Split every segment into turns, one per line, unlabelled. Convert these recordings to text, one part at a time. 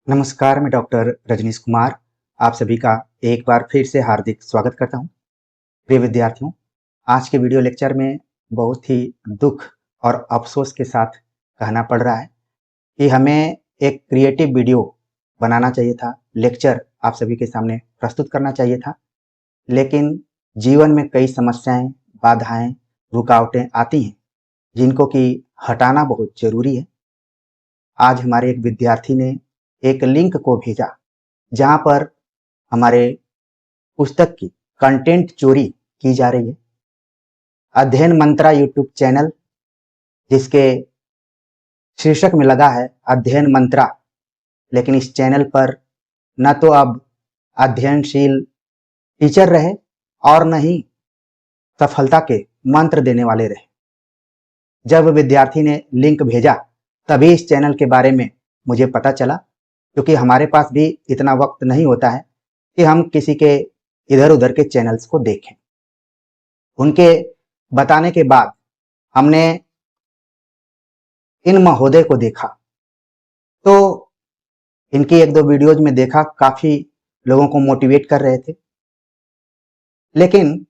नमस्कार, मैं डॉक्टर रजनीश कुमार आप सभी का एक बार फिर से हार्दिक स्वागत करता हूं। प्रिय विद्यार्थियों, आज के वीडियो लेक्चर में बहुत ही दुख और अफसोस के साथ कहना पड़ रहा है कि हमें एक क्रिएटिव वीडियो बनाना चाहिए था, लेक्चर आप सभी के सामने प्रस्तुत करना चाहिए था, लेकिन जीवन में कई समस्याएं, बाधाएं, रुकावटें आती हैं, जिनको कि हटाना बहुत जरूरी है। आज हमारे एक विद्यार्थी ने एक लिंक को भेजा जहां पर हमारे पुस्तक की कंटेंट चोरी की जा रही है। अध्ययन मंत्रा यूट्यूब चैनल, जिसके शीर्षक में लगा है अध्ययन मंत्रा, लेकिन इस चैनल पर न तो अब अध्ययनशील टीचर रहे और न ही सफलता के मंत्र देने वाले रहे। जब विद्यार्थी ने लिंक भेजा तभी इस चैनल के बारे में मुझे पता चला, क्योंकि हमारे पास भी इतना वक्त नहीं होता है कि हम किसी के इधर उधर के चैनल्स को देखें। उनके बताने के बाद हमने इन महोदय को देखा, तो इनकी एक दो वीडियोज में देखा, काफी लोगों को मोटिवेट कर रहे थे, लेकिन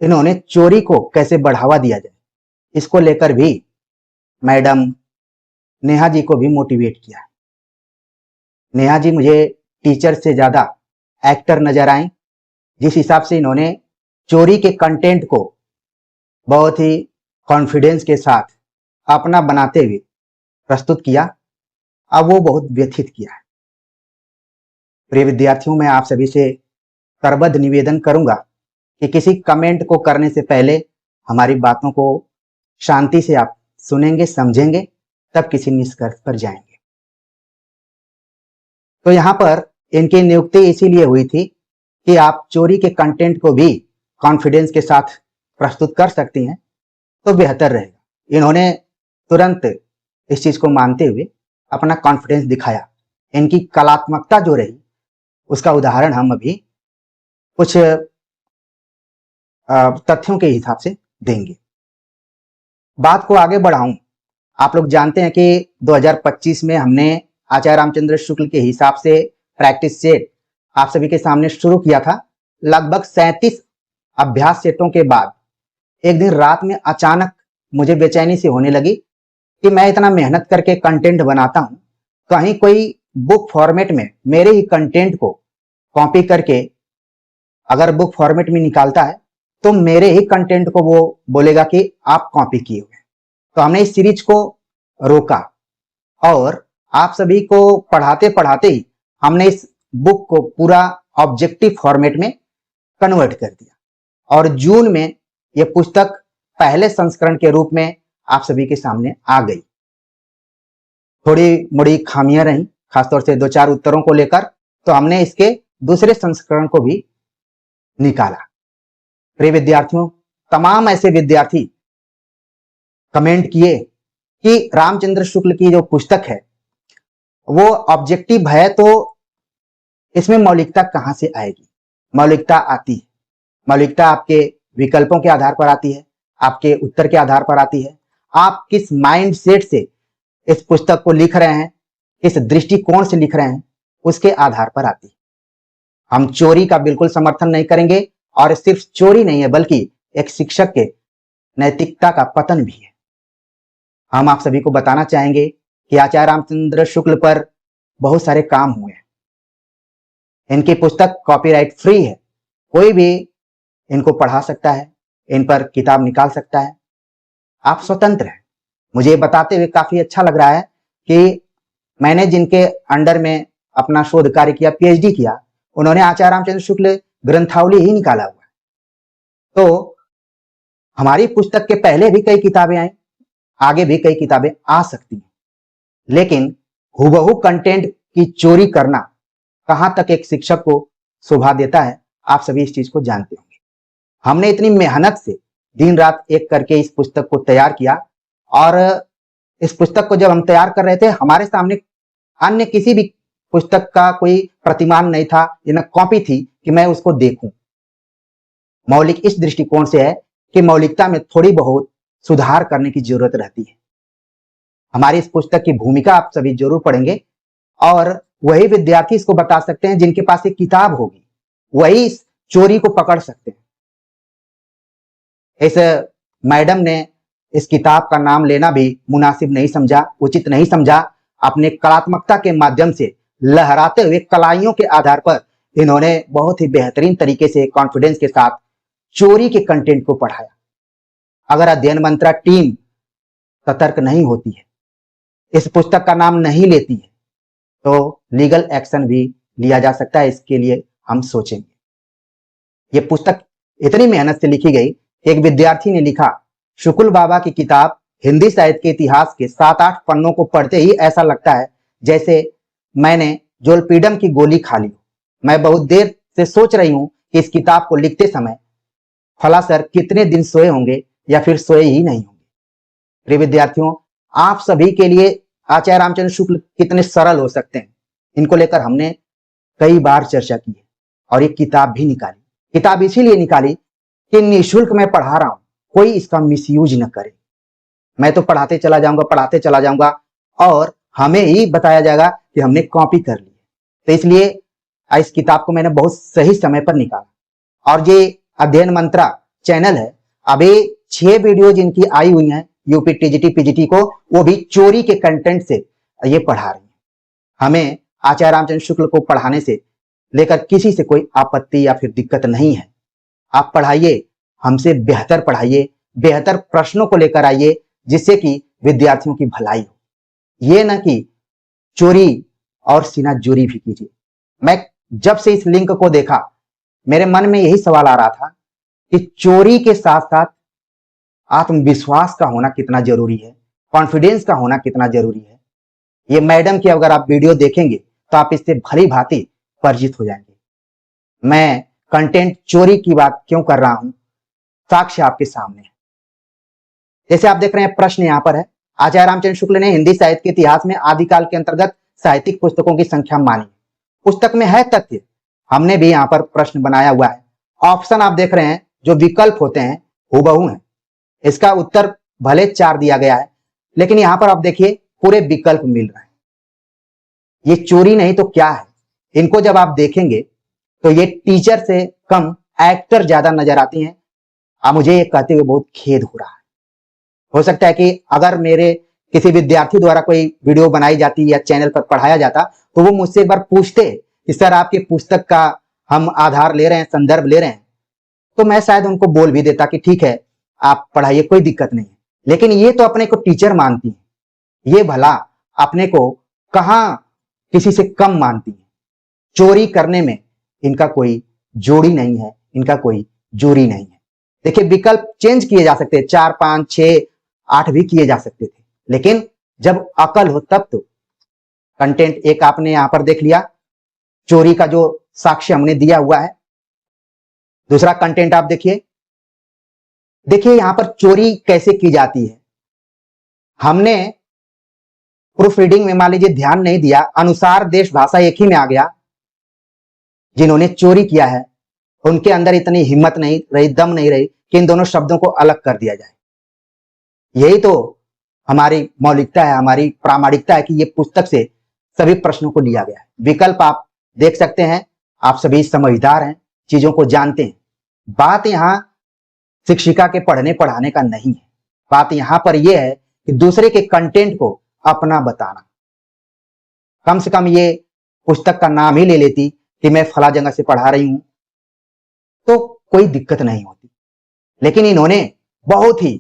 इन्होंने चोरी को कैसे बढ़ावा दिया जाए इसको लेकर भी मैडम नेहा जी को भी मोटिवेट किया है। नेहा जी मुझे टीचर से ज्यादा एक्टर नजर आए। जिस हिसाब से इन्होंने चोरी के कंटेंट को बहुत ही कॉन्फिडेंस के साथ अपना बनाते हुए प्रस्तुत किया, अब वो बहुत व्यथित किया है। प्रिय विद्यार्थियों, मैं आप सभी से करबद्ध निवेदन करूंगा कि किसी कमेंट को करने से पहले हमारी बातों को शांति से आप सुनेंगे, समझेंगे, तब किसी निष्कर्ष पर जाएंगे। तो यहाँ पर इनकी नियुक्ति इसीलिए हुई थी कि आप चोरी के कंटेंट को भी कॉन्फिडेंस के साथ प्रस्तुत कर सकती हैं तो बेहतर रहेगा। इन्होंने तुरंत इस चीज को मानते हुए अपना कॉन्फिडेंस दिखाया। इनकी कलात्मकता जो रही उसका उदाहरण हम अभी कुछ तथ्यों के हिसाब से देंगे। बात को आगे बढ़ाऊं, आप लोग जानते हैं कि 2025 में हमने आचार्य रामचंद्र शुक्ल के हिसाब से प्रैक्टिस सेट आप सभी के सामने शुरू किया था। लगभग 37 अभ्यास सेटों के बाद एक दिन रात में अचानक मुझे बेचैनी सी होने लगी कि मैं इतना मेहनत करके कंटेंट बनाता हूं, कहीं कोई बुक फॉर्मेट में मेरे ही कंटेंट को कॉपी करके अगर बुक फॉर्मेट में निकालता है तो मेरे ही कंटेंट को वो बोलेगा कि आप कॉपी किए हुए। तो हमने इस सीरीज को रोका और आप सभी को पढ़ाते पढ़ाते ही हमने इस बुक को पूरा ऑब्जेक्टिव फॉर्मेट में कन्वर्ट कर दिया और जून में यह पुस्तक पहले संस्करण के रूप में आप सभी के सामने आ गई। थोड़ी मोड़ी खामियां रही, खासतौर से 2-4 उत्तरों को लेकर, तो हमने इसके दूसरे संस्करण को भी निकाला। प्रिय विद्यार्थियों, तमाम ऐसे विद्यार्थी कमेंट किए कि रामचंद्र शुक्ल की जो पुस्तक है वो ऑब्जेक्टिव है, तो इसमें मौलिकता कहां से आएगी। मौलिकता आती है, मौलिकता आपके विकल्पों के आधार पर आती है, आपके उत्तर के आधार पर आती है, आप किस माइंड सेट से इस पुस्तक को लिख रहे हैं, किस दृष्टिकोण से लिख रहे हैं, उसके आधार पर आती है। हम चोरी का बिल्कुल समर्थन नहीं करेंगे और सिर्फ चोरी नहीं है बल्कि एक शिक्षक के नैतिकता का पतन भी है। हम आप सभी को बताना चाहेंगे कि आचार्य रामचंद्र शुक्ल पर बहुत सारे काम हुए हैं। इनकी पुस्तक कॉपीराइट फ्री है, कोई भी इनको पढ़ा सकता है, इन पर किताब निकाल सकता है, आप स्वतंत्र हैं। मुझे बताते हुए काफी अच्छा लग रहा है कि मैंने जिनके अंडर में अपना शोध कार्य किया, पीएचडी किया, उन्होंने आचार्य रामचंद्र शुक्ल ग्रंथावली ही निकाला हुआ है। तो हमारी पुस्तक के पहले भी कई किताबें आई, आगे भी कई किताबें आ सकती हैं, लेकिन हुबहू कंटेंट की चोरी करना कहां तक एक शिक्षक को शोभा देता है, आप सभी इस चीज को जानते होंगे। हमने इतनी मेहनत से दिन रात एक करके इस पुस्तक को तैयार किया और इस पुस्तक को जब हम तैयार कर रहे थे, हमारे सामने अन्य किसी भी पुस्तक का कोई प्रतिमान नहीं था, ये न कॉपी थी कि मैं उसको देखूं। मौलिक इस दृष्टिकोण से है कि मौलिकता में थोड़ी बहुत सुधार करने की जरूरत रहती है। हमारी इस पुस्तक की भूमिका आप सभी जरूर पढ़ेंगे और वही विद्यार्थी इसको बता सकते हैं जिनके पास एक किताब होगी, वही इस चोरी को पकड़ सकते हैं। इस मैडम ने इस किताब का नाम लेना भी मुनासिब नहीं समझा, उचित नहीं समझा। अपने कलात्मकता के माध्यम से लहराते हुए कलाइयों के आधार पर इन्होंने बहुत ही बेहतरीन तरीके से कॉन्फिडेंस के साथ चोरी के कंटेंट को पढ़ाया। अगर अध्ययन मंत्रा टीम सतर्क नहीं होती है, इस पुस्तक का नाम नहीं लेती है, तो लीगल एक्शन भी लिया जा सकता है। इसके लिए हम सोचेंगे। ये पुस्तक इतनी मेहनत से लिखी गई। एक विद्यार्थी ने लिखा, शुक्ल बाबा की किताब हिंदी साहित्य के इतिहास के 7-8 पन्नों को पढ़ते ही ऐसा लगता है जैसे मैंने जोलपीडम की गोली खा ली। मैं बहुत देर से सोच रही हूं कि इस किताब को लिखते समय फला सर कितने दिन सोए होंगे या फिर सोए ही नहीं होंगे। प्रिय विद्यार्थियों, आप सभी के लिए आचार्य रामचंद्र शुक्ल कितने सरल हो सकते हैं, इनको लेकर हमने कई बार चर्चा की है और एक किताब भी निकाली। किताब इसीलिए निकाली कि निःशुल्क मैं पढ़ा रहा हूं, कोई इसका मिसयूज न करे। मैं तो पढ़ाते चला जाऊंगा और हमें ही बताया जाएगा कि हमने कॉपी कर ली। तो इसलिए इस किताब को मैंने बहुत सही समय पर निकाला। और ये अध्ययन मंत्रा चैनल है, अभी 6 वीडियो जिनकी आई हुई हैं यूपी टीजीटी पीजीटी को, वो भी चोरी के कंटेंट से ये पढ़ा रही है। हमें आचार्य रामचंद्र शुक्ल को पढ़ाने से लेकर किसी से कोई आपत्ति या फिर दिक्कत नहीं है। आप पढ़ाइए, हमसे बेहतर पढ़ाइए, बेहतर प्रश्नों को लेकर आइए, जिससे कि विद्यार्थियों की भलाई हो। ये ना कि चोरी और सीना जोरी भी कीजिए। मैं जब से इस लिंक को देखा, मेरे मन में यही सवाल आ रहा था कि चोरी के साथ साथ आत्मविश्वास का होना कितना जरूरी है, कॉन्फिडेंस का होना कितना जरूरी है। ये मैडम की अगर आप वीडियो देखेंगे तो आप इससे भली भांति परिचित हो जाएंगे। मैं कंटेंट चोरी की बात क्यों कर रहा हूं, साक्ष्य आपके सामने है। जैसे आप देख रहे हैं, प्रश्न यहां पर है, आचार्य रामचंद्र शुक्ल ने हिंदी साहित्य के इतिहास में आदिकाल के अंतर्गत साहित्यिक पुस्तकों की संख्या मानी। पुस्तक में है तथ्य, हमने भी यहां पर प्रश्न बनाया हुआ है। ऑप्शन आप देख रहे हैं, जो विकल्प होते हैं हूबहू हैं। इसका उत्तर भले 4 दिया गया है, लेकिन यहां पर आप देखिए पूरे विकल्प मिल रहे हैं। ये चोरी नहीं तो क्या है। इनको जब आप देखेंगे तो ये टीचर से कम एक्टर ज्यादा नजर आती हैं। अब मुझे ये कहते हुए बहुत खेद हो रहा है। हो सकता है कि अगर मेरे किसी विद्यार्थी द्वारा कोई वीडियो बनाई जाती या चैनल पर पढ़ाया जाता तो वो मुझसे एक बार पूछते कि सर आपके पुस्तक का हम आधार ले रहे हैं, संदर्भ ले रहे हैं, तो मैं शायद उनको बोल भी देता कि ठीक है आप पढ़ाइए, कोई दिक्कत नहीं है। लेकिन ये तो अपने को टीचर मानती है, ये भला अपने को कहां किसी से कम मानती है। चोरी करने में इनका कोई जोड़ी नहीं है, इनका कोई जोरी नहीं है। देखिए विकल्प चेंज किए जा सकते हैं, 4, 5, 6, 8 भी किए जा सकते थे, लेकिन जब अकल हो तब तो। कंटेंट एक आपने यहां पर देख लिया, चोरी का जो साक्ष्य हमने दिया हुआ है। दूसरा कंटेंट आप देखिए यहां पर चोरी कैसे की जाती है। हमने प्रूफ रीडिंग में मान लीजिए ध्यान नहीं दिया, अनुसार देश भाषा एक ही में आ गया। जिन्होंने चोरी किया है उनके अंदर इतनी हिम्मत नहीं रही, दम नहीं रही कि इन दोनों शब्दों को अलग कर दिया जाए। यही तो हमारी मौलिकता है, हमारी प्रामाणिकता है कि ये पुस्तक से सभी प्रश्नों को लिया गया है। विकल्प आप देख सकते हैं, आप सभी समझदार हैं, चीजों को जानते हैं। बात यहां शिक्षिका के पढ़ने पढ़ाने का नहीं है, बात यहां पर यह है कि दूसरे के कंटेंट को अपना बताना। कम से कम ये पुस्तक का नाम ही ले लेती कि मैं फला जगह से पढ़ा रही हूं, तो कोई दिक्कत नहीं होती। लेकिन इन्होंने बहुत ही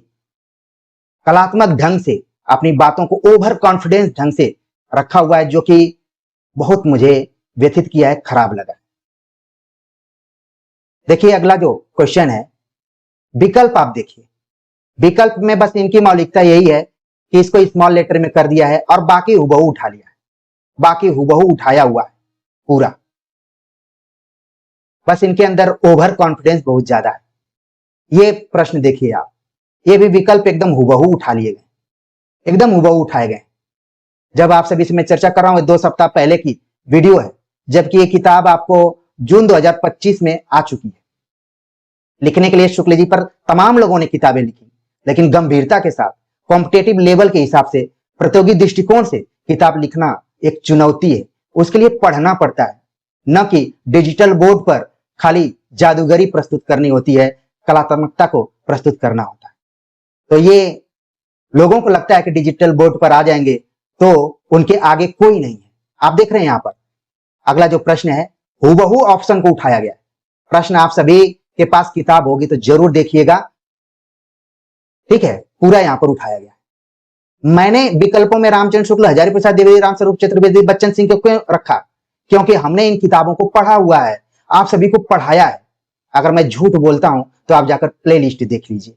कलात्मक ढंग से अपनी बातों को ओवर कॉन्फिडेंस ढंग से रखा हुआ है, जो कि बहुत मुझे व्यथित किया है, खराब लगा। देखिए अगला जो क्वेश्चन है, विकल्प आप देखिए। विकल्प में बस इनकी मौलिकता यही है कि इसको स्मॉल लेटर में कर दिया है और बाकी हुबहू उठा लिया है, बाकी हुबहू उठाया हुआ है पूरा। बस इनके अंदर ओवर कॉन्फिडेंस बहुत ज्यादा है। ये प्रश्न देखिए आप, ये भी विकल्प एकदम हुबहू उठा लिए गए, एकदम हुबहू उठाए गए। जब आप सभी से मैं चर्चा कर रहा हूं 2 सप्ताह पहले की वीडियो है, जबकि ये किताब आपको जून 2025 में आ चुकी है। लिखने के लिए शुक्ल जी पर तमाम लोगों ने किताबें लिखी, लेकिन गंभीरता के साथ कॉम्पिटेटिव लेवल के हिसाब से, प्रतियोगी दृष्टिकोण से किताब लिखना एक चुनौती है, उसके लिए पढ़ना पड़ता है, न कि डिजिटल बोर्ड पर खाली जादूगरी प्रस्तुत करनी होती है, कलात्मकता को प्रस्तुत करना होता है। तो ये लोगों को लगता है कि डिजिटल बोर्ड पर आ जाएंगे तो उनके आगे कोई नहीं है। आप देख रहे हैं यहां पर अगला जो प्रश्न है, हूबहू ऑप्शन को उठाया गया है। प्रश्न आप सभी के पास किताब होगी तो जरूर देखिएगा, ठीक है, पूरा यहां पर उठाया गया है। मैंने विकल्पों में रामचंद्र शुक्ल, हजारी प्रसाद द्विवेदी, रामस्वरूप चतुर्वेदी, बच्चन सिंह को क्यों रखा? क्योंकि हमने इन किताबों को पढ़ा हुआ है, आप सभी को पढ़ाया है। अगर मैं झूठ बोलता हूं तो आप जाकर प्लेलिस्ट देख लीजिए।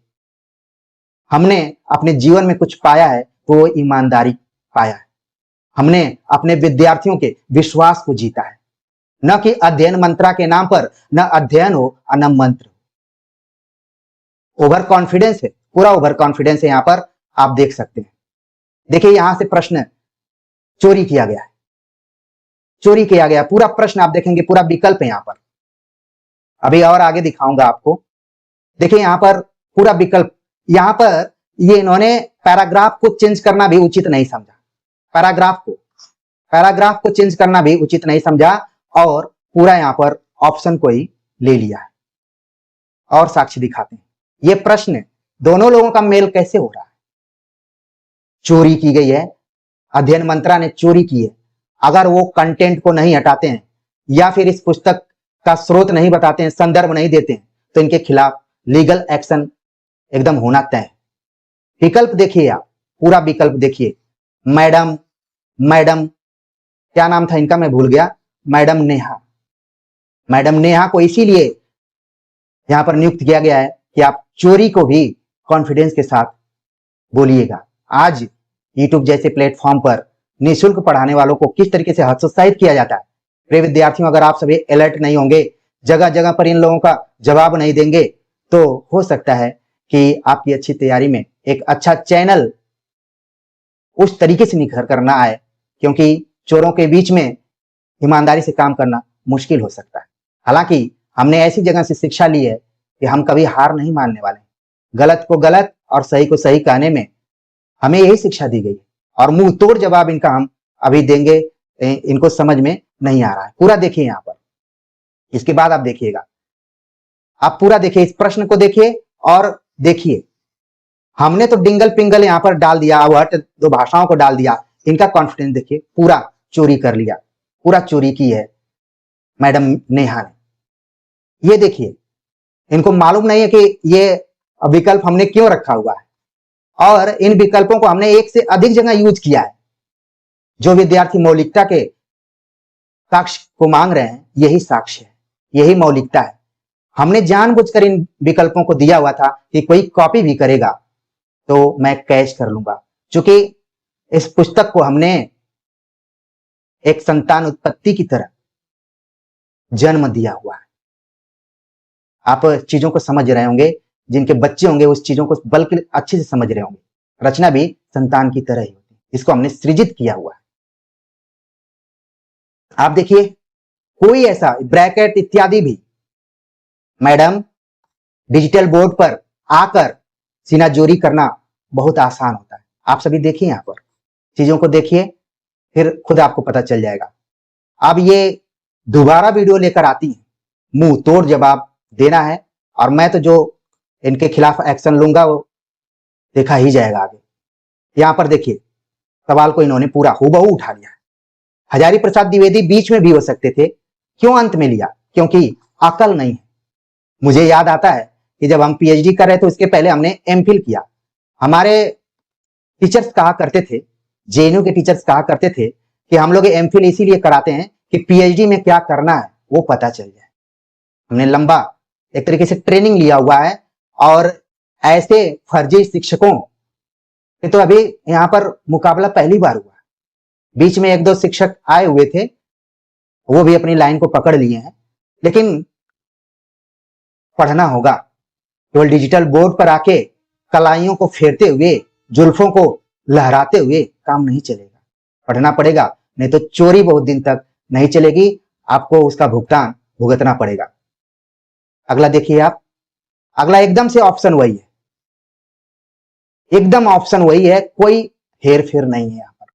हमने अपने जीवन में कुछ पाया है तो वो ईमानदारी पाया है। हमने अपने विद्यार्थियों के विश्वास को जीता है, न कि अध्ययन मंत्रा के नाम पर न अध्ययन हो और न मंत्र। ओवर कॉन्फिडेंस है, पूरा ओवर कॉन्फिडेंस है यहां पर, आप देख सकते हैं। देखिए यहां से प्रश्न चोरी किया गया है, चोरी किया गया पूरा प्रश्न आप देखेंगे, पूरा विकल्प है यहां पर। अभी और आगे दिखाऊंगा आपको। देखिए यहां पर पूरा विकल्प, यहां पर ये इन्होंने पैराग्राफ को चेंज करना भी उचित नहीं समझा, पैराग्राफ को चेंज करना भी उचित नहीं समझा और पूरा यहां पर ऑप्शन को ही ले लिया है। और साक्ष्य दिखाते हैं, ये प्रश्न दोनों लोगों का मेल कैसे हो रहा है। चोरी की गई है, अध्ययन मंत्रा ने चोरी की है। अगर वो कंटेंट को नहीं हटाते हैं या फिर इस पुस्तक का स्रोत नहीं बताते हैं, संदर्भ नहीं देते हैं, तो इनके खिलाफ लीगल एक्शन एकदम होना तय है। विकल्प देखिए आप, पूरा विकल्प देखिए। मैडम क्या नाम था इनका, मैं भूल गया, मैडम नेहा को इसीलिए यहां पर नियुक्त किया गया है कि आप चोरी को भी कॉन्फिडेंस के साथ बोलिएगा। आज यूट्यूब जैसे प्लेटफॉर्म पर निःशुल्क पढ़ाने वालों को किस तरीके से हतोत्साहित किया जाता है। प्रिय विद्यार्थियों, अगर आप सभी अलर्ट नहीं होंगे, जगह जगह पर इन लोगों का जवाब नहीं देंगे, तो हो सकता है कि आपकी अच्छी तैयारी में एक अच्छा चैनल उस तरीके से निखर कर ना आए, क्योंकि चोरों के बीच में ईमानदारी से काम करना मुश्किल हो सकता है। हालांकि हमने ऐसी जगह से शिक्षा ली है कि हम कभी हार नहीं मानने वाले। गलत को गलत और सही को सही कहने में हमें यही शिक्षा दी गई और मुंह तोड़ जवाब इनका हम अभी देंगे, इनको समझ में नहीं आ रहा है। पूरा देखिए यहां पर, इसके बाद आप देखिएगा, आप पूरा देखिए, इस प्रश्न को देखिए और देखिए। हमने तो डिंगल पिंगल यहां पर डाल दिया, अब दो भाषाओं को डाल दिया। इनका कॉन्फिडेंस देखिए, पूरा चोरी कर लिया, पूरा चोरी की है मैडम नेहा ने। ये देखिए, इनको मालूम नहीं है कि ये विकल्प हमने क्यों रखा हुआ है और इन विकल्पों को हमने एक से अधिक जगह यूज किया है। जो विद्यार्थी मौलिकता के साक्ष्य को मांग रहे हैं, यही साक्ष्य है, यही मौलिकता है। हमने जानबूझकर इन विकल्पों को दिया हुआ था कि कोई कॉपी भी करेगा तो मैं कैच कर लूंगा, क्योंकि इस पुस्तक को हमने एक संतान उत्पत्ति की तरह जन्म दिया हुआ है। आप चीजों को समझ रहे होंगे, जिनके बच्चे होंगे उस चीजों को बल्कि अच्छे से समझ रहे होंगे। रचना भी संतान की तरह ही होती है, इसको हमने सृजित किया हुआ है। आप देखिए, कोई ऐसा ब्रैकेट इत्यादि भी, मैडम डिजिटल बोर्ड पर आकर सीनाजोरी करना बहुत आसान होता है। आप सभी देखिए, यहां पर चीजों को देखिए, फिर खुद आपको पता चल जाएगा। अब ये दोबारा वीडियो लेकर आती है, मुंह तोड़ जवाब देना है और मैं तो जो इनके खिलाफ एक्शन लूंगा वो देखा ही जाएगा आगे। यहां पर देखिए, सवाल को इन्होंने पूरा हूबहू उठा लिया है। हजारी प्रसाद द्विवेदी बीच में भी हो सकते थे, क्यों अंत में लिया? क्योंकि अकल नहीं है। मुझे याद आता है कि जब हम पीएचडी कर रहे थे उसके पहले हमने एमफिल किया। हमारे टीचर्स कहा करते थे, जेएनयू के टीचर्स कहा करते थे कि हम लोग एमफिल इसीलिए कराते हैं कि पीएचडी में क्या करना है वो पता चल जाए। हमने लंबा एक तरीके से ट्रेनिंग लिया हुआ है और ऐसे फर्जी शिक्षकों के तो अभी यहां पर मुकाबला पहली बार हुआ। बीच में एक दो शिक्षक आए हुए थे, वो भी अपनी लाइन को पकड़ लिए हैं, लेकिन पढ़ना होगा। केवल डिजिटल बोर्ड पर आके कलाइयों को फेरते हुए, जुल्फों को लहराते हुए काम नहीं चलेगा। पढ़ना पड़ेगा, नहीं तो चोरी बहुत दिन तक नहीं चलेगी, आपको उसका भुगतान भुगतना पड़ेगा। अगला देखिए आप, अगला एकदम से ऑप्शन वही है, एकदम ऑप्शन वही है, कोई हेर फेर नहीं है यहां पर।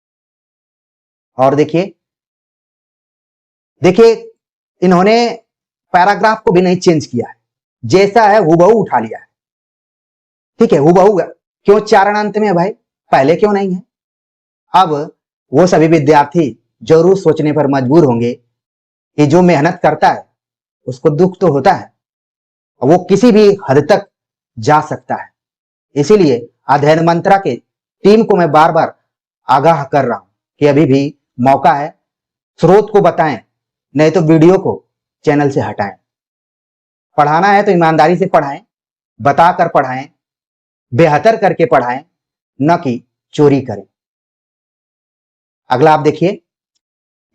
और देखिए, देखिए इन्होंने पैराग्राफ को भी नहीं चेंज किया है, जैसा है हूबहू उठा लिया है। ठीक है, हूबहू क्यों चारणांत में है भाई, पहले क्यों नहीं है? अब वो सभी विद्यार्थी जरूर सोचने पर मजबूर होंगे कि जो मेहनत करता है उसको दुख तो होता है, वो किसी भी हद तक जा सकता है। इसीलिए अध्ययन मंत्रा के टीम को मैं बार बार आगाह कर रहा हूं कि अभी भी मौका है, स्रोत को बताएं, नहीं तो वीडियो को चैनल से हटाएं। पढ़ाना है तो ईमानदारी से पढ़ाएं, बताकर पढ़ाएं, बेहतर करके पढ़ाएं, न कि चोरी करें। अगला आप देखिए,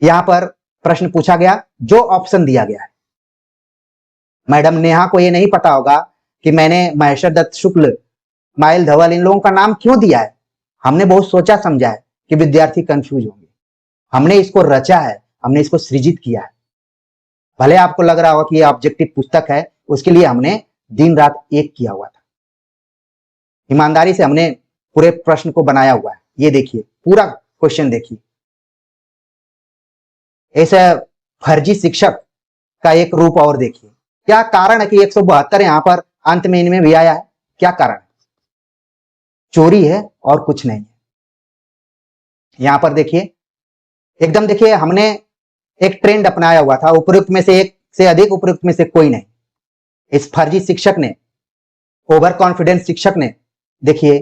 यहां पर प्रश्न पूछा गया, जो ऑप्शन दिया गया है। मैडम नेहा को यह नहीं पता होगा कि मैंने महेश्वर दत्त शुक्ल, माइल धवल, इन लोगों का नाम क्यों दिया है। हमने बहुत सोचा समझा है कि विद्यार्थी कंफ्यूज होंगे। हमने इसको रचा है, हमने इसको सृजित किया है। भले आपको लग रहा होगा कि ये ऑब्जेक्टिव पुस्तक है, उसके लिए हमने दिन रात एक किया हुआ था। ईमानदारी से हमने पूरे प्रश्न को बनाया हुआ है। ये देखिए, पूरा क्वेश्चन देखिए। ऐसे फर्जी शिक्षक का एक रूप और देखिए। क्या कारण है कि 172 यहां पर अंत में इनमें भी आया है? क्या कारण है? चोरी है और कुछ नहीं है। यहां पर देखिए, एकदम देखिए, हमने एक ट्रेंड अपनाया हुआ था, उपयुक्त में से एक से अधिक, उपयुक्त में से कोई नहीं। इस फर्जी शिक्षक ने, ओवर कॉन्फिडेंस शिक्षक ने, देखिए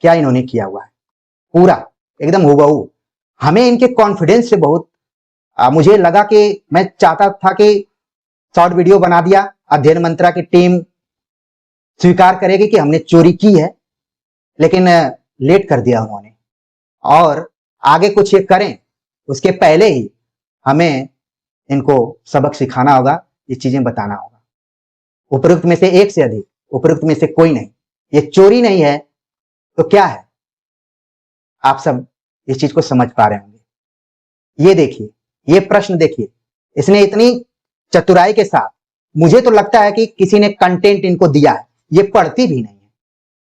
क्या इन्होंने किया हुआ है, पूरा एकदम हूबहू। हमें इनके कॉन्फिडेंस से बहुत मुझे लगा कि मैं चाहता था कि शॉर्ट वीडियो बना दिया, अध्ययन मंत्रा की टीम स्वीकार करेगी कि हमने चोरी की है, लेकिन लेट कर दिया उन्होंने। और आगे कुछ ये करें उसके पहले ही हमें इनको सबक सिखाना होगा, ये चीजें बताना होगा। उपयुक्त में से एक से अधिक, उपयुक्त में से कोई नहीं। ये चोरी नहीं है तो क्या है? आप सब इस चीज को समझ पा रहे होंगे। ये देखिए, ये प्रश्न देखिए, इसने इतनी चतुराई के साथ, मुझे तो लगता है कि किसी ने कंटेंट इनको दिया है। ये पढ़ती भी नहीं है,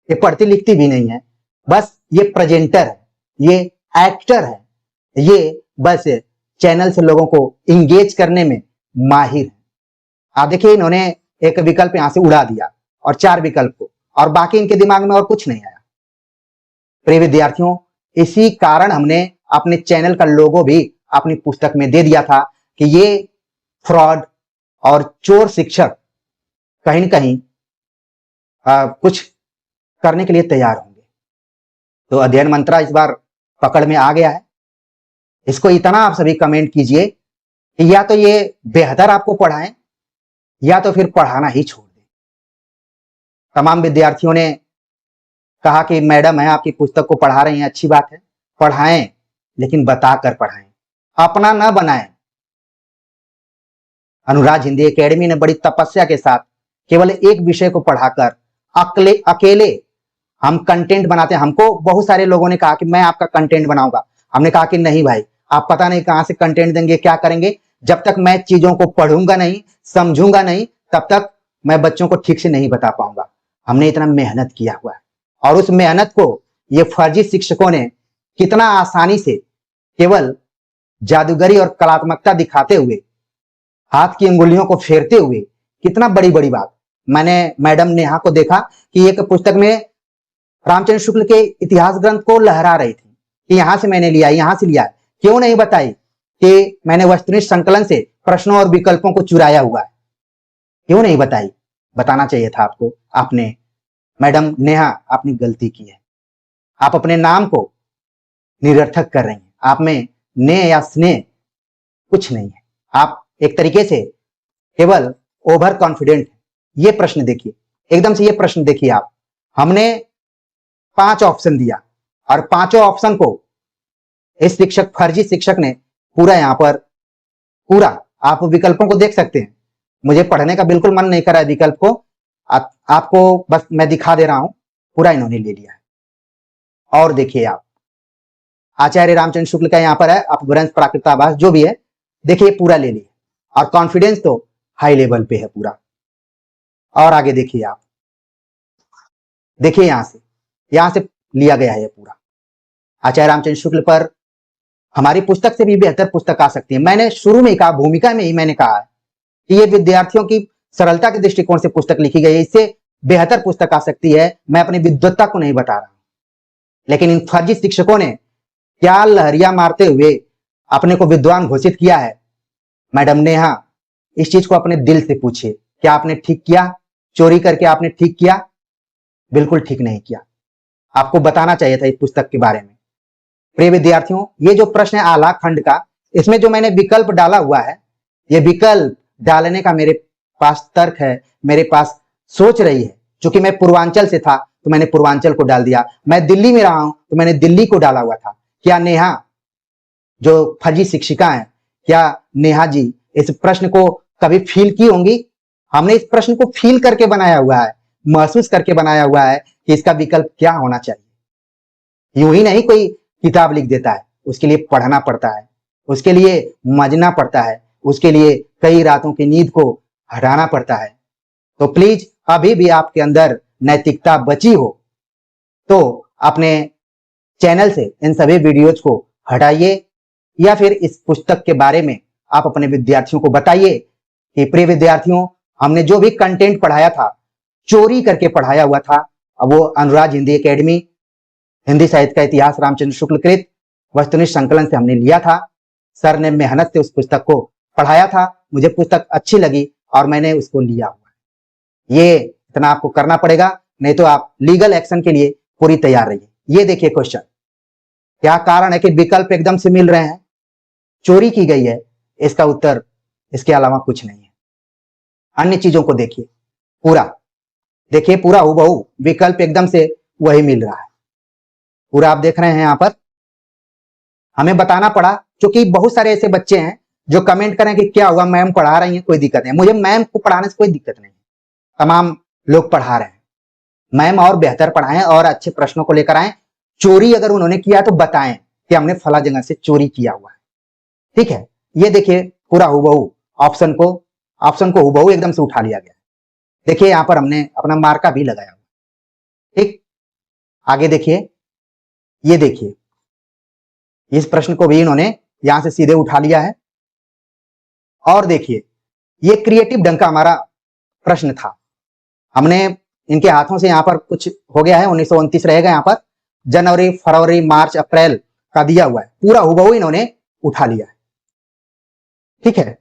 ये पढ़ती लिखती भी नहीं है, बस ये प्रेजेंटर है, ये एक्टर है, ये बस चैनल से लोगों को इंगेज करने में माहिर है। आप देखिए, इन्होंने एक विकल्प यहां से उड़ा दिया और 4 विकल्प को, और बाकी इनके दिमाग में और कुछ नहीं आया। प्रिय विद्यार्थियों, इसी कारण हमने अपने चैनल का लोगो भी अपनी पुस्तक में दे दिया था कि ये फ्रॉड और चोर शिक्षक कहीं न कहीं कुछ करने के लिए तैयार होंगे। तो अध्ययन मंत्रा इस बार पकड़ में आ गया है। इसको इतना आप सभी कमेंट कीजिए कि या तो ये बेहतर आपको पढ़ाएं, या तो फिर पढ़ाना ही छोड़ दें। तमाम विद्यार्थियों ने कहा कि मैडम है आपकी पुस्तक को पढ़ा रही हैं, अच्छी बात है, पढ़ाएं, लेकिन बताकर पढ़ाएं, अपना न बनाएं। अनुराज हिंदी एकेडमी ने बड़ी तपस्या के साथ केवल एक विषय को पढ़ाकर अकेले हम कंटेंट बनाते हैं। हमको बहुत सारे लोगों ने कहा कि मैं आपका कंटेंट बनाऊंगा। हमने कहा कि नहीं भाई, आप पता नहीं कहां से कंटेंट देंगे, क्या करेंगे। जब तक मैं चीजों को पढ़ूंगा नहीं, समझूंगा नहीं, तब तक मैं बच्चों को ठीक से नहीं बता पाऊंगा। हमने इतना मेहनत किया हुआ है, और उस मेहनत को ये फर्जी शिक्षकों ने कितना आसानी से केवल जादूगरी और कलात्मकता दिखाते हुए, हाथ की अंगुलियों को फेरते हुए, कितना बड़ी बड़ी बात। मैंने मैडम नेहा को देखा कि एक पुस्तक में रामचंद्र शुक्ल के इतिहास ग्रंथ को लहरा रही थी कि यहां से मैंने लिया, यहां से लिया। क्यों नहीं बताई कि मैंने वस्तुनिष्ठ संकलन से प्रश्नों और विकल्पों को चुराया हुआ है? क्यों नहीं बताई? बताना चाहिए था आपको। आपने, मैडम नेहा, आपने गलती की है। आप अपने नाम को निरर्थक कर रही हैं। आप में ने या स्नेह कुछ नहीं है। आप एक तरीके से केवल ओवर कॉन्फिडेंट है। ये प्रश्न देखिए, एकदम से ये प्रश्न देखिए आप। हमने 5 ऑप्शन दिया, और पांचों ऑप्शन को इस शिक्षक, फर्जी शिक्षक ने पूरा यहां पर, पूरा, आप विकल्पों को देख सकते हैं। मुझे पढ़ने का बिल्कुल मन नहीं कर रहा है विकल्प को, आपको बस मैं दिखा दे रहा हूं, पूरा इन्होंने ले लिया है। और देखिए आप, आचार्य रामचंद्र शुक्ल का यहां पर है, अपभ्रंश, प्राकृताभास, जो भी है, देखिए पूरा ले लिया। और कॉन्फिडेंस तो हाई लेवल पे है पूरा। और आगे देखिए आप, देखिए यहां से लिया गया है पूरा। आचार्य रामचंद्र शुक्ल पर हमारी पुस्तक से भी बेहतर पुस्तक आ सकती है। मैंने शुरू में ही कहा, भूमिका में ही मैंने कहा है कि ये विद्यार्थियों की सरलता के दृष्टिकोण से पुस्तक लिखी गई है, इससे बेहतर पुस्तक आ सकती है। मैं अपनी विद्वत्ता को नहीं बता रहा हूं, लेकिन इन फर्जी शिक्षकों ने क्या लहरिया मारते हुए अपने को विद्वान घोषित किया है। मैडम नेहा, इस चीज को अपने दिल से पूछिए, क्या आपने ठीक किया? चोरी करके आपने ठीक किया? बिल्कुल ठीक नहीं किया। आपको बताना चाहिए था इस पुस्तक के बारे में। प्रिय विद्यार्थियों, ये जो प्रश्न है आला खंड का, इसमें जो मैंने विकल्प डाला हुआ है, ये विकल्प डालने का मेरे पास तर्क है, मेरे पास सोच रही है। क्योंकि मैं पूर्वांचल से था तो मैंने पूर्वांचल को डाल दिया, मैं दिल्ली में रहा हूं तो मैंने दिल्ली को डाला हुआ था। क्या नेहा जो फर्जी शिक्षिका है, क्या नेहा जी इस प्रश्न को कभी फील की होंगी? हमने इस प्रश्न को फील करके बनाया हुआ है, महसूस करके बनाया हुआ है कि इसका विकल्प क्या होना चाहिए। यूं ही नहीं कोई किताब लिख देता है, उसके लिए पढ़ना पड़ता है, उसके लिए समझना पड़ता है, उसके लिए कई रातों की नींद को हटाना पड़ता है। तो प्लीज, अभी भी आपके अंदर नैतिकता बची हो तो अपने चैनल से इन सभी वीडियोज को हटाइए, या फिर इस पुस्तक के बारे में आप अपने विद्यार्थियों को बताइए कि प्रिय विद्यार्थियों, हमने जो भी कंटेंट पढ़ाया था चोरी करके पढ़ाया हुआ था। अब वो अनुराज हिंदी एकेडमी हिंदी साहित्य का इतिहास रामचंद्र शुक्ल कृत वस्तुनिष्ठ संकलन से हमने लिया था। सर ने मेहनत से उस पुस्तक को पढ़ाया था, मुझे पुस्तक अच्छी लगी और मैंने उसको लिया हुआ। ये इतना आपको करना पड़ेगा, नहीं तो आप लीगल एक्शन के लिए पूरी तैयार रहिए। ये देखिए क्वेश्चन, क्या कारण है कि विकल्प एकदम से मिल रहे हैं? चोरी की गई है, इसका उत्तर इसके अलावा कुछ नहीं है। अन्य चीजों को देखिए, पूरा देखिए, पूरा हूबहू विकल्प एकदम से वही मिल रहा है। पूरा आप देख रहे हैं यहां पर। हमें बताना पड़ा क्योंकि बहुत सारे ऐसे बच्चे हैं जो कमेंट करें कि क्या हुआ, मैम पढ़ा रही हैं, कोई दिक्कत नहीं। मुझे मैम को पढ़ाने से कोई दिक्कत नहीं है, तमाम लोग पढ़ा रहे हैं। मैम और बेहतर पढ़ाएं और अच्छे प्रश्नों को लेकर आए। चोरी अगर उन्होंने किया तो बताएं कि हमने फला जगह से चोरी किया हुआ है, ठीक है। ये देखिए पूरा हूबहू ऑप्शन को हूबहू एकदम से उठा लिया गया। देखिए यहां पर हमने अपना मार्का भी लगाया हुआ, ठीक। आगे देखिए, ये देखिए, इस प्रश्न को भी इन्होंने यहां से सीधे उठा लिया है। और देखिए, ये क्रिएटिव ढंग का हमारा प्रश्न था। हमने इनके हाथों से यहां पर कुछ हो गया है, 1929 रहेगा यहां पर, जनवरी फरवरी मार्च अप्रैल का दिया हुआ है, पूरा हूबहू इन्होंने उठा लिया है, ठीक है।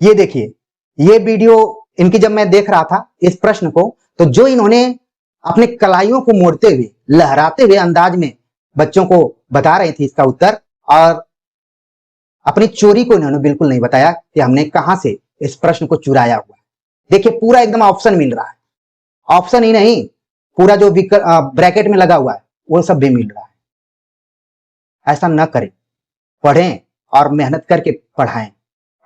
ये देखिए, ये वीडियो इनकी जब मैं देख रहा था इस प्रश्न को, तो जो इन्होंने अपने कलाइयों को मोड़ते हुए लहराते हुए अंदाज में बच्चों को बता रही थी इसका उत्तर, और अपनी चोरी को इन्होंने बिल्कुल नहीं बताया कि हमने कहां से इस प्रश्न को चुराया हुआ है। देखिए पूरा एकदम ऑप्शन मिल रहा है, ऑप्शन ही नहीं, पूरा जो ब्रैकेट में लगा हुआ है वो सब भी मिल रहा है। ऐसा न करें, पढ़ें और मेहनत करके पढ़ाएं।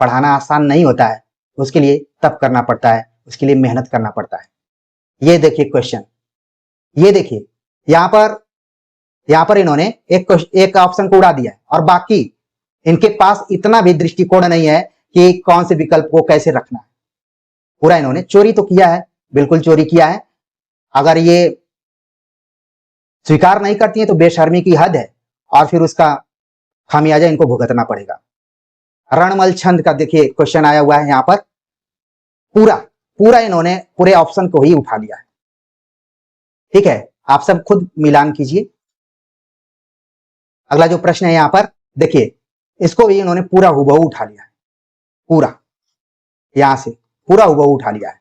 पढ़ाना आसान नहीं होता है, उसके लिए तप करना पड़ता है, उसके लिए मेहनत करना पड़ता है। ये देखिए क्वेश्चन, ये देखिए यहां पर इन्होंने एक ऑप्शन को उड़ा दिया है, और बाकी इनके पास इतना भी दृष्टिकोण नहीं है कि कौन से विकल्प को कैसे रखना है। पूरा इन्होंने चोरी तो किया है, बिल्कुल चोरी किया है। अगर ये स्वीकार नहीं करती है तो बेशर्मी की हद है, और फिर उसका खामियाजा इनको भुगतना पड़ेगा। रणमल छंद का देखिए क्वेश्चन आया हुआ है यहां पर, पूरा इन्होंने पूरे ऑप्शन को ही उठा लिया है, ठीक है। आप सब खुद मिलान कीजिए। अगला जो प्रश्न है यहां पर देखिए, इसको भी इन्होंने पूरा हूबहू उठा लिया है, पूरा यहां से पूरा हूबहू उठा लिया है।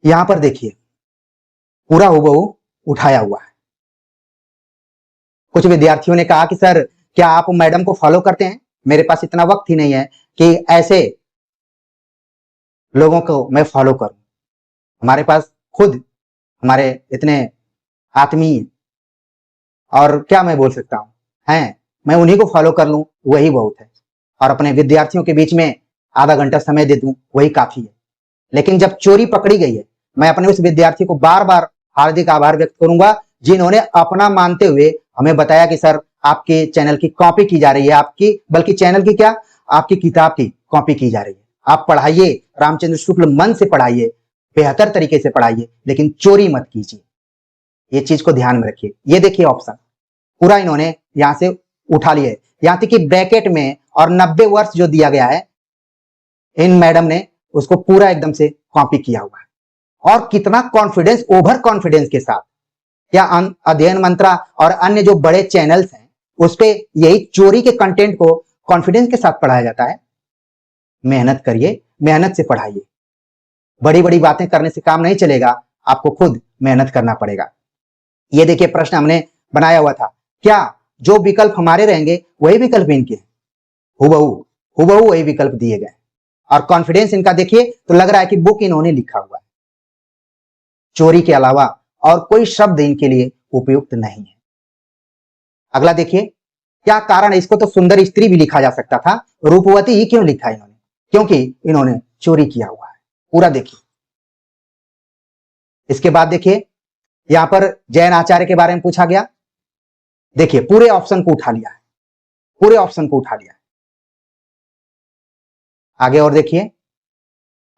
यहां पर देखिए पूरा हूबहू उठाया हुआ है। कुछ विद्यार्थियों ने कहा कि सर क्या आप मैडम को फॉलो करते हैं? मेरे पास इतना वक्त ही नहीं है कि ऐसे लोगों को मैं फॉलो करूं। हमारे पास खुद हमारे इतने आत्मीय, और क्या मैं बोल सकता हूं, हैं, मैं उन्हीं को फॉलो कर लूं वही बहुत है, और अपने विद्यार्थियों के बीच में आधा घंटा समय दे दूं वही काफी है। लेकिन जब चोरी पकड़ी गई है, मैं अपने उस विद्यार्थी को बार बार हार्दिक आभार व्यक्त करूंगा जिन्होंने अपना मानते हुए हमें बताया कि सर आपके चैनल की कॉपी की जा रही है, आपकी बल्कि चैनल की क्या, आपकी किताब की कॉपी की जा रही है। आप पढ़ाइए, रामचंद्र शुक्ल मन से पढ़ाइए, बेहतर तरीके से पढ़ाइए, लेकिन चोरी मत कीजिए। ये चीज को ध्यान में रखिए। ये देखिए ऑप्शन, पूरा इन्होंने यहां से उठा लिया है। यहां तक कि ब्रैकेट में और 90 वर्ष जो दिया गया है, इन मैडम ने उसको पूरा एकदम से कॉपी किया हुआ है। और कितना कॉन्फिडेंस, ओवर कॉन्फिडेंस के साथ, क्या अध्ययन मंत्रा और अन्य जो बड़े चैनल्स हैं उस पे यही चोरी के कंटेंट को कॉन्फिडेंस के साथ पढ़ाया जाता है? मेहनत करिए, मेहनत से पढ़ाइए। बड़ी बड़ी बातें करने से काम नहीं चलेगा, आपको खुद मेहनत करना पड़ेगा। ये देखिए प्रश्न हमने बनाया हुआ था, क्या जो विकल्प हमारे रहेंगे वही विकल्प इनके हैं? हुबहू वही विकल्प दिए गए। और कॉन्फिडेंस इनका देखिए तो लग रहा है कि बुक इन्होंने लिखा हुआ है। चोरी के अलावा और कोई शब्द इनके लिए उपयुक्त नहीं है। अगला देखिए, क्या कारण है? इसको तो सुंदर स्त्री भी लिखा जा सकता था, रूपवती ही क्यों लिखा इन्होंने? क्योंकि इन्होंने चोरी किया हुआ है। पूरा देखिए। इसके बाद देखिए, यहां पर जैन आचार्य के बारे में पूछा गया। देखिए पूरे ऑप्शन को उठा लिया है, पूरे ऑप्शन को उठा लिया है। आगे और देखिए,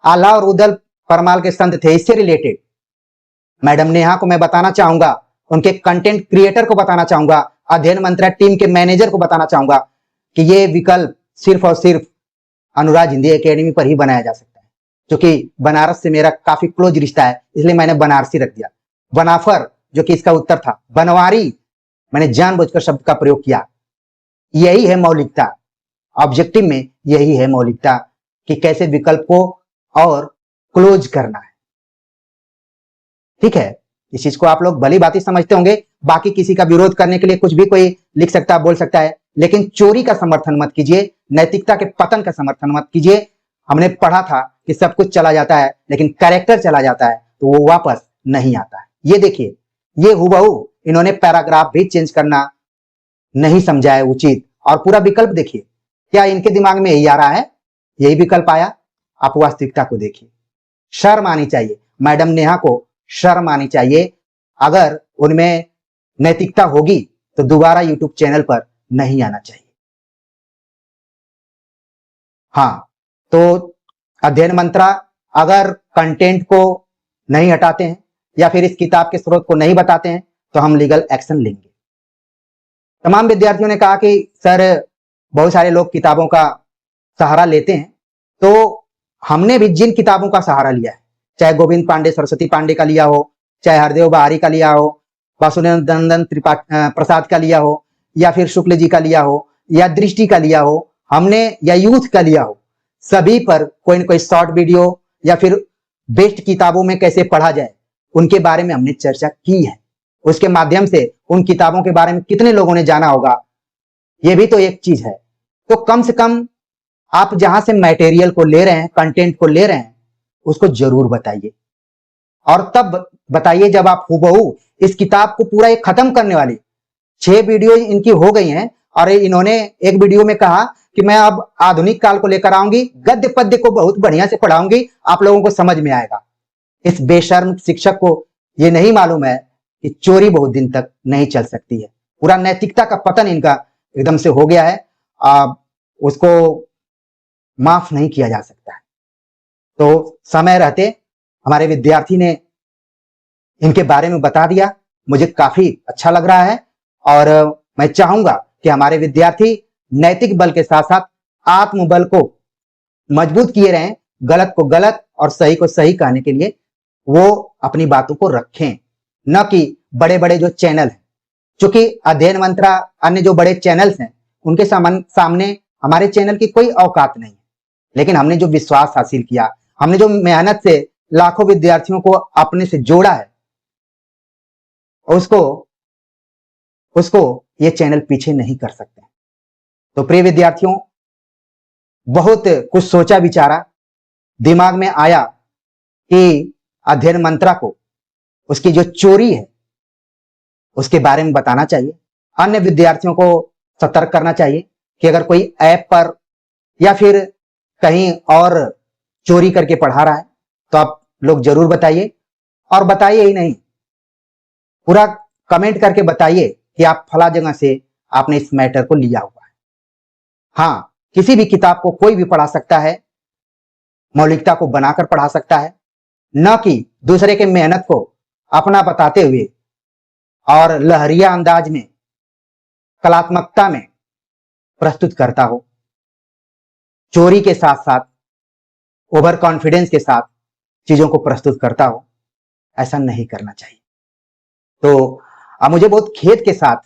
आल्हा और रुदल परमाल के संत थे, इससे रिलेटेड मैडम नेहा को मैं बताना चाहूंगा, उनके कंटेंट क्रिएटर को बताना चाहूंगा, अध्ययन मंत्रा टीम के मैनेजर को बताना चाहूंगा कि ये विकल्प सिर्फ और सिर्फ अनुराग हिंदी एकेडमी पर ही बनाया जा सकता है। क्योंकि बनारस से मेरा काफी क्लोज रिश्ता है, इसलिए मैंने बनारसी रख दिया। बनाफर जो कि इसका उत्तर था, बनवारी मैंने जानबूझकर शब्द का प्रयोग किया। यही है मौलिकता, ऑब्जेक्टिव में यही है मौलिकता कि कैसे विकल्प को और क्लोज करना है। ठीक है, इस चीज को आप लोग भली बात समझते होंगे। बाकी किसी का विरोध करने के लिए कुछ भी कोई लिख सकता है, बोल सकता है, लेकिन चोरी का समर्थन मत कीजिए, नैतिकता के पतन का समर्थन मत कीजिए। हमने पढ़ा था कि सब कुछ चला जाता है, लेकिन कैरेक्टर चला जाता है तो वो वापस नहीं आता है। ये देखिए, ये हुबहू इन्होंने पैराग्राफ भी चेंज करना नहीं समझा है उचित। और पूरा विकल्प देखिए, क्या इनके दिमाग में यही आ रहा है? यही विकल्प आया? आप वास्तविकता को देखिए। शर्म आनी चाहिए मैडम नेहा को, शर्म आनी चाहिए। अगर उनमें नैतिकता होगी तो दोबारा यूट्यूब चैनल पर नहीं आना चाहिए। हाँ, तो अध्ययन मंत्रा अगर कंटेंट को नहीं हटाते हैं या फिर इस किताब के स्रोत को नहीं बताते हैं तो हम लीगल एक्शन लेंगे। तमाम विद्यार्थियों ने कहा कि सर बहुत सारे लोग किताबों का सहारा लेते हैं, तो हमने भी जिन किताबों का सहारा लिया है, चाहे गोविंद पांडे सरस्वती पांडे का लिया हो, चाहे हरदेव बहारी का लिया हो, वासुदेव नंदन प्रसाद का लिया हो, या फिर शुक्ल जी का लिया हो, या दृष्टि का लिया हो, हमने या यूथ का लिया हो, सभी पर कोई न कोई शॉर्ट वीडियो या फिर बेस्ट किताबों में कैसे पढ़ा जाए उनके बारे में हमने चर्चा की है। उसके माध्यम से उन किताबों के बारे में कितने लोगों ने जाना होगा, यह भी तो एक चीज है। तो कम से कम आप जहां से मटेरियल को ले रहे हैं, कंटेंट को ले रहे हैं, उसको जरूर बताइए। और तब बताइए जब आप हुबहू इस किताब को पूरा एक खत्म करने वाली 6 वीडियो इनकी हो गई हैं, और इन्होंने एक वीडियो में कहा कि मैं अब आधुनिक काल को लेकर आऊंगी, गद्य पद्य को बहुत बढ़िया से पढ़ाऊंगी, आप लोगों को समझ में आएगा। इस बेशर्म शिक्षक को यह नहीं मालूम है कि चोरी बहुत दिन तक नहीं चल सकती है। पूरा नैतिकता का पतन इनका एकदम से हो गया है, उसको माफ नहीं किया जा सकता है। तो समय रहते हमारे विद्यार्थी ने इनके बारे में बता दिया, मुझे काफी अच्छा लग रहा है। और मैं चाहूंगा कि हमारे विद्यार्थी नैतिक बल के साथ साथ आत्मबल को मजबूत किए रहें, गलत को गलत और सही को सही कहने के लिए वो अपनी बातों को रखें, न कि बड़े बड़े जो चैनल हैं, क्योंकि अध्ययन मंत्रा अन्य जो बड़े चैनल्स हैं उनके सामने हमारे चैनल की कोई औकात नहीं है। लेकिन हमने जो विश्वास हासिल किया, हमने जो मेहनत से लाखों विद्यार्थियों को अपने से जोड़ा है, उसको ये चैनल पीछे नहीं कर सकते। तो प्रिय विद्यार्थियों, बहुत कुछ सोचा विचारा, दिमाग में आया कि अध्ययन मंत्रा को उसकी जो चोरी है उसके बारे में बताना चाहिए, अन्य विद्यार्थियों को सतर्क करना चाहिए कि अगर कोई ऐप पर या फिर कहीं और चोरी करके पढ़ा रहा है तो आप लोग जरूर बताइए। और बताइए ही नहीं, पूरा कमेंट करके बताइए कि आप फला जगह से आपने इस मैटर को लिया हुआ है। हाँ, किसी भी किताब को कोई भी पढ़ा सकता है, मौलिकता को बनाकर पढ़ा सकता है, न कि दूसरे के मेहनत को अपना बताते हुए और लहरिया अंदाज में कलात्मकता में प्रस्तुत करता हो, चोरी के साथ साथ ओवर कॉन्फिडेंस के साथ चीजों को प्रस्तुत करता हो, ऐसा नहीं करना चाहिए। तो अब मुझे बहुत खेद के साथ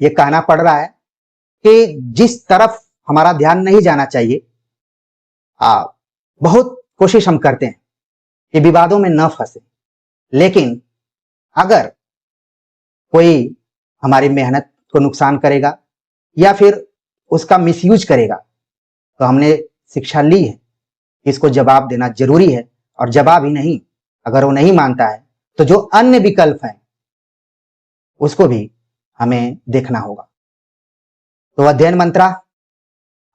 ये कहना पड़ रहा है कि जिस तरफ हमारा ध्यान नहीं जाना चाहिए, बहुत कोशिश हम करते हैं कि विवादों में न फंसे, लेकिन अगर कोई हमारी मेहनत को नुकसान करेगा या फिर उसका मिसयूज करेगा, तो हमने शिक्षा ली है, इसको जवाब देना जरूरी है। और जवाब ही नहीं, अगर वो नहीं मानता है तो जो अन्य विकल्प हैं उसको भी हमें देखना होगा। तो अध्ययन मंत्रा,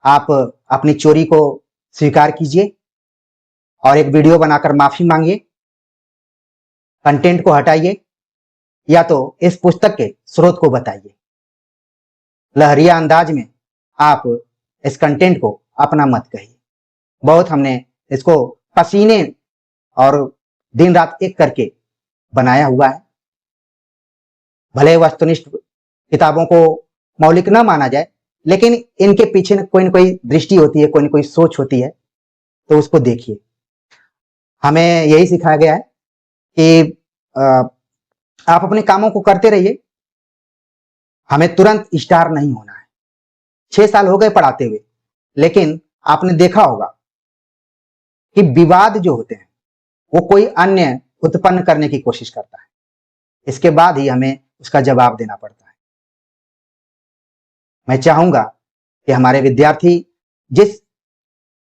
आप अपनी चोरी को स्वीकार कीजिए और एक वीडियो बनाकर माफी मांगिए, कंटेंट को हटाइए या तो इस पुस्तक के स्रोत को बताइए। लहरिया अंदाज में आप इस कंटेंट को अपना मत कहिए। बहुत हमने इसको पसीने और दिन रात एक करके बनाया हुआ है। भले वस्तुनिष्ठ किताबों को मौलिक न माना जाए, लेकिन इनके पीछे न कोई दृष्टि होती है, कोई न कोई सोच होती है, तो उसको देखिए। हमें यही सिखाया गया है कि आप अपने कामों को करते रहिए, हमें तुरंत स्टार नहीं होना है। 6 साल हो गए पढ़ाते हुए, लेकिन आपने देखा होगा कि विवाद जो होते हैं वो कोई अन्य उत्पन्न करने की कोशिश करता है, इसके बाद ही हमें उसका जवाब देना पड़ता है। मैं चाहूंगा कि हमारे विद्यार्थी जिस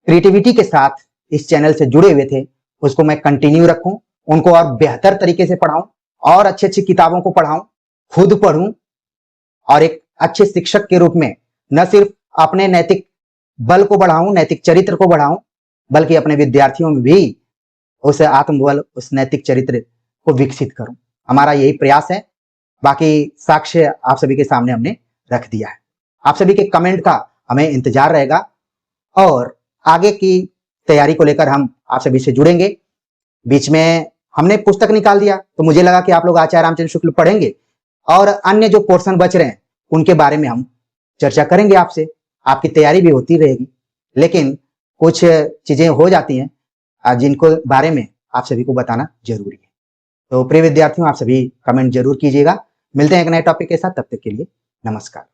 क्रिएटिविटी के साथ इस चैनल से जुड़े हुए थे उसको मैं कंटिन्यू रखूं, उनको और बेहतर तरीके से पढ़ाऊं और अच्छी अच्छी किताबों को पढ़ाऊं, खुद पढ़ूं और एक अच्छे शिक्षक के रूप में न सिर्फ अपने नैतिक बल को बढ़ाऊं, नैतिक चरित्र को बढ़ाऊं, बल्कि अपने विद्यार्थियों में भी उस आत्मबल, उस नैतिक चरित्र को विकसित करूं। हमारा यही प्रयास है। बाकी साक्ष्य आप सभी के सामने हमने रख दिया है। आप सभी के कमेंट का हमें इंतजार रहेगा और आगे की तैयारी को लेकर हम आप सभी से जुड़ेंगे। बीच में हमने पुस्तक निकाल दिया तो मुझे लगा कि आप लोग आचार्य रामचंद्र शुक्ल पढ़ेंगे और अन्य जो पोर्शन बच रहे हैं उनके बारे में हम चर्चा करेंगे आपसे। आपकी तैयारी भी होती रहेगी, लेकिन कुछ चीजें हो जाती हैं जिनको बारे में आप सभी को बताना जरूरी है। तो प्रिय विद्यार्थियों, आप सभी कमेंट जरूर कीजिएगा। मिलते हैं एक नए टॉपिक के साथ, तब तक के लिए नमस्कार।